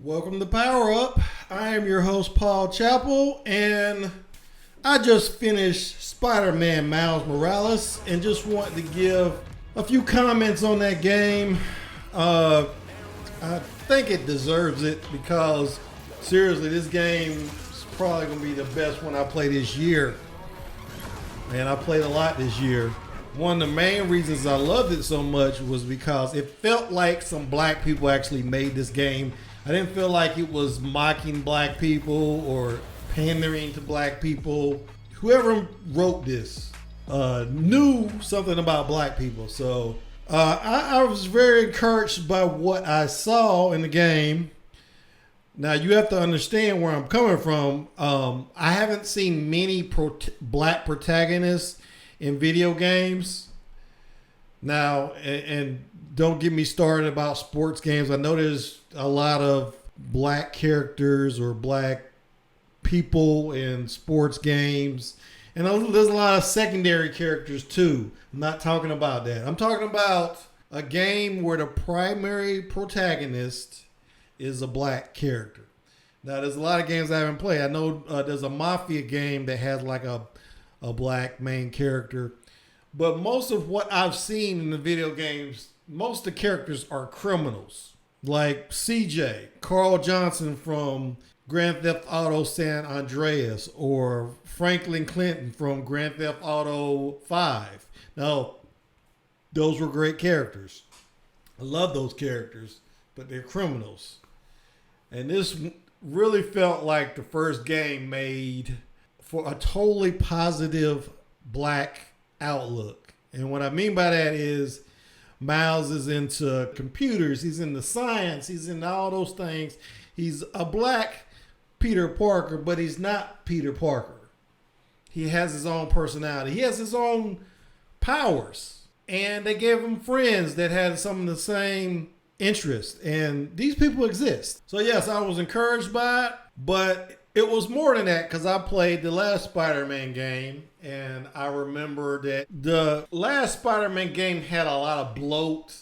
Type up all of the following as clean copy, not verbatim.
Welcome to Power Up. I am your host, Paul Chappell, and I just finished Spider-Man Miles Morales and just want to give a few comments on that game. I think it deserves it because, seriously, this game is probably going to be the best one I play this year. And I played a lot this year. One of the main reasons I loved it so much was because it felt like some black people actually made this game. I didn't feel like it was mocking black people or pandering to black people. Whoever wrote this knew something about black people. So I was very encouraged by what I saw in the game. Now, you have to understand where I'm coming from. I haven't seen many black protagonists in video games. Now, and don't get me started about sports games. I know there's a lot of black characters or black people in sports games. And there's a lot of secondary characters too. I'm not talking about that. I'm talking about a game where the primary protagonist is a black character. Now, there's a lot of games I haven't played. I know there's a Mafia game that has like a black main character. But most of what I've seen in the video games, most of the characters are criminals. Like CJ, Carl Johnson from Grand Theft Auto San Andreas, or Franklin Clinton from Grand Theft Auto 5. Now, those were great characters. I love those characters, but they're criminals. And this really felt like the first game made for a totally positive black outlook. And what I mean by that is Miles is into computers, he's into science, he's into all those things. He's a black Peter Parker, but he's not Peter Parker. He has his own personality. He has his own powers. And they gave him friends that had some of the same interests. And these people exist. So yes, I was encouraged by it, but it was more than that because I played the last Spider-Man game, and I remember that the last Spider-Man game had a lot of bloat.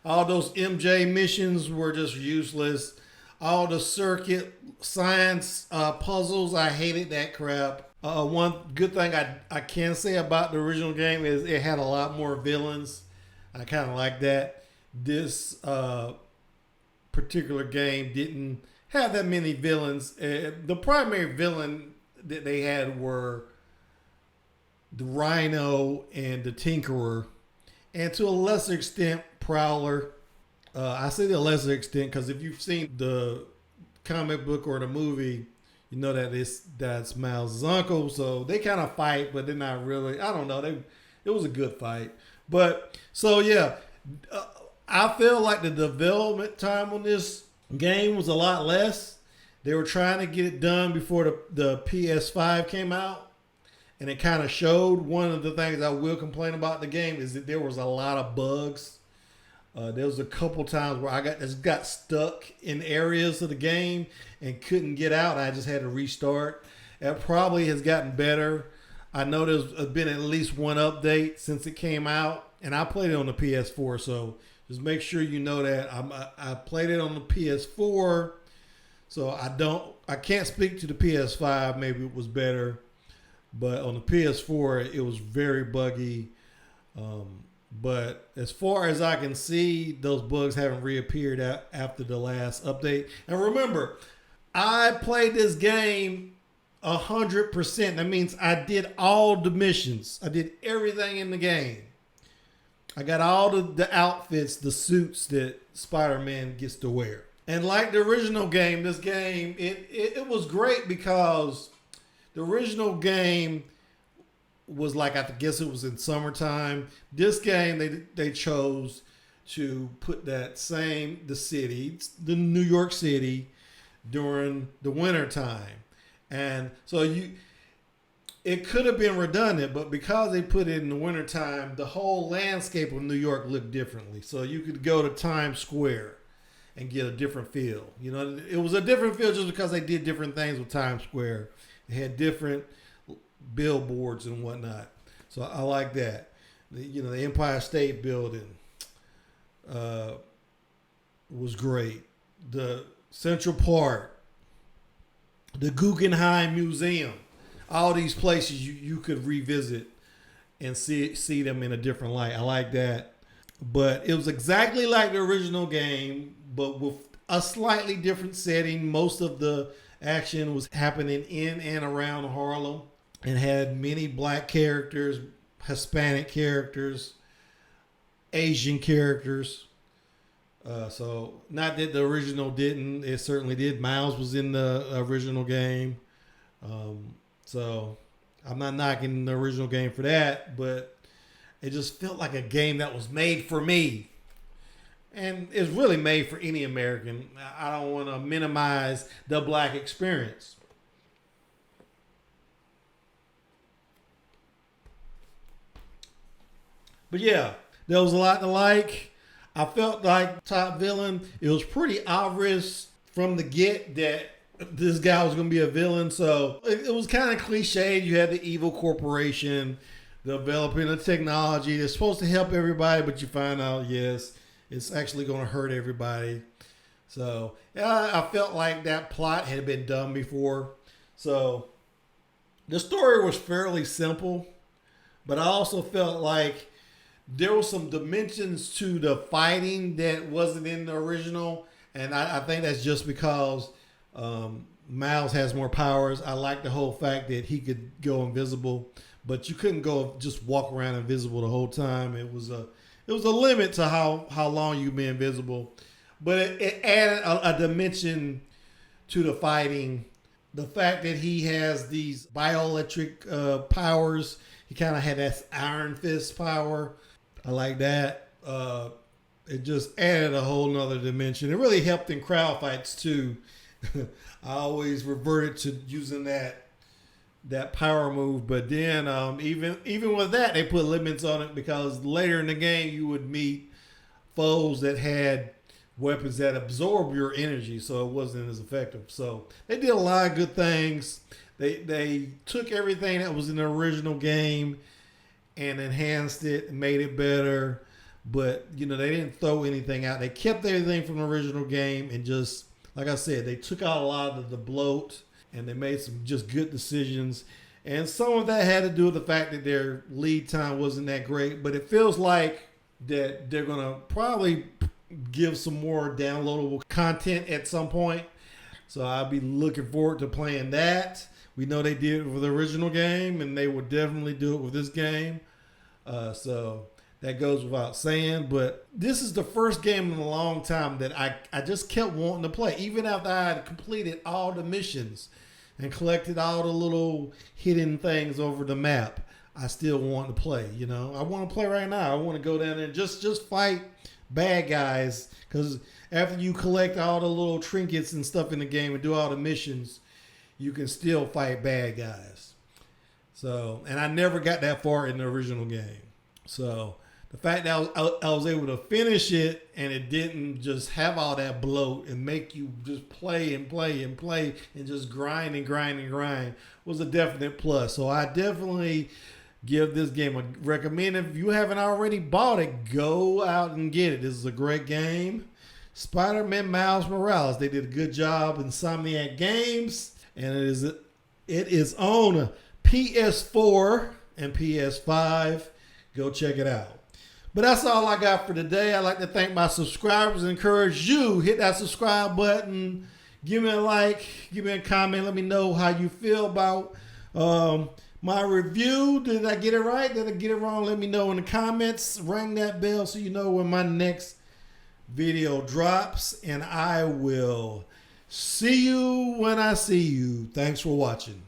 All those MJ missions were just useless. All the circuit science puzzles, I hated that crap. One good thing I can say about the original game is it had a lot more villains. I kind of like that. This particular game didn't have that many villains. The primary villain that they had were the Rhino and the Tinkerer, and to a lesser extent Prowler. I say to a lesser extent because if you've seen the comic book or the movie, you know that's Miles' uncle. So they kind of fight, but they're not really. I don't know. It was a good fight, but so yeah, I feel like the development time on this game was a lot less. They were trying to get it done before the PS5 came out, and it kind of showed. One of the things I will complain about the game is that there was a lot of bugs. There was a couple times where I got stuck in areas of the game and couldn't get out. I just had to restart. It probably has gotten better. I know there's been at least one update since it came out, and I played it on the PS4, so just make sure you know that. I played it on the PS4, so I can't speak to the PS5. Maybe it was better, but on the PS4 it was very buggy. But as far as I can see, those bugs haven't reappeared after the last update. And remember, I played this game 100%. That means I did all the missions. I did everything in the game. I got all the outfits, the suits that Spider-Man gets to wear. And like the original game, this game, it was great because the original game was like, I guess it was in summertime. This game, they chose to put the city, the New York City, during the winter time. And so it could have been redundant, but because they put it in the wintertime, the whole landscape of New York looked differently. So you could go to Times Square and get a different feel. You know, it was a different feel just because they did different things with Times Square. They had different billboards and whatnot. So I like that. The Empire State Building was great. The Central Park, the Guggenheim Museum. All these places you could revisit and see them in a different light. I like that. But it was exactly like the original game, but with a slightly different setting. Most of the action was happening in and around Harlem, and had many black characters, Hispanic characters, Asian characters. So not that the original didn't. It certainly did. Miles was in the original game. So I'm not knocking the original game for that, but it just felt like a game that was made for me. And it's really made for any American. I don't want to minimize the black experience. But yeah, there was a lot to like. I felt like top villain, it was pretty obvious from the get that this guy was going to be a villain. So it was kind of cliched. You had the evil corporation developing a technology that's supposed to help everybody, but you find out, yes, it's actually going to hurt everybody. So yeah, I felt like that plot had been done before. So the story was fairly simple, but I also felt like there were some dimensions to the fighting that wasn't in the original. And I think that's just because Miles has more powers. I like the whole fact that he could go invisible, but you couldn't go just walk around invisible the whole time. It was a limit to how long you'd be invisible. But it added a dimension to the fighting. The fact that he has these bioelectric powers. He kind of had that Iron Fist power. I like that. It just added a whole nother dimension. It really helped in crowd fights too. I always reverted to using that power move, but then even with that, they put limits on it because later in the game you would meet foes that had weapons that absorb your energy, so it wasn't as effective. So they did a lot of good things. They took everything that was in the original game and enhanced it and made it better. But, they didn't throw anything out. They kept everything from the original game and just, like I said, they took out a lot of the bloat and they made some just good decisions. And some of that had to do with the fact that their lead time wasn't that great. But it feels like that they're going to probably give some more downloadable content at some point. So I'll be looking forward to playing that. We know they did it with the original game, and they will definitely do it with this game. So that goes without saying. But this is the first game in a long time that I just kept wanting to play. Even after I had completed all the missions and collected all the little hidden things over the map, I still want to play. I want to play right now. I want to go down there and just fight bad guys. Because after you collect all the little trinkets and stuff in the game and do all the missions, you can still fight bad guys. So, and I never got that far in the original game. So the fact that I was able to finish it and it didn't just have all that bloat and make you just play and play and play and just grind and grind and grind was a definite plus. So I definitely give this game a recommend. If you haven't already bought it, go out and get it. This is a great game. Spider-Man Miles Morales. They did a good job. Insomniac Games. And it is on PS4 and PS5. Go check it out. But that's all I got for today. I'd like to thank my subscribers and encourage you. Hit that subscribe button. Give me a like. Give me a comment. Let me know how you feel about my review. Did I get it right? Did I get it wrong? Let me know in the comments. Ring that bell so you know when my next video drops. And I will see you when I see you. Thanks for watching.